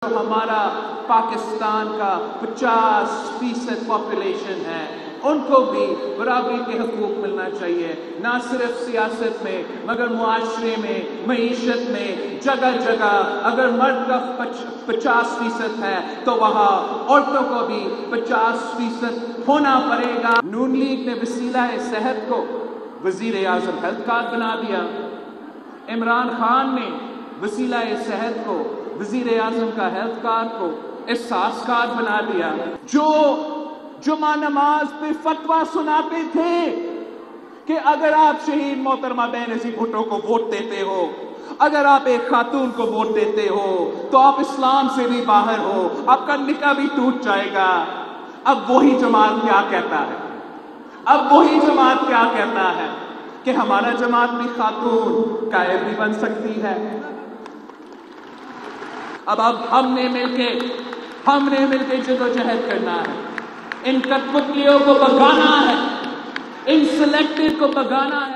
हमारा पाकिस्तान का 50% पॉपुलेशन है, उनको भी बराबरी के हकूक मिलना चाहिए, ना सिर्फ सियासत में मगर मुआशरे में, मईशत में, जगह जगह। अगर मर्द का 50% है तो वहाँ औरतों को भी 50% होना पड़ेगा। नून लीग ने वसीला सेहत को वजीर आज़म हेल्थ कार्ड बना दिया। इमरान खान ने वसीला सेहत को, वजीर आज़म का हेल्थ कार्ड को एहसास कार्ड बना दिया। जो जुमा नमाज पे फतवा सुनाते थे कि अगर आप शहीद मोहतरमा बेनज़ीर भुट्टो को वोट देते हो, अगर आप एक खातून को वोट देते हो तो आप इस्लाम से भी बाहर हो, आपका निकाह भी टूट जाएगा। अब वही जमात क्या कहता है? अब वही जमात क्या कहता है कि हमारा जमात भी खातून कायर भी बन सकती है। अब हमने मिलके जदोजहद करना है, इन कठपुतलियों को भगाना है, इन सिलेक्टेड को भगाना है।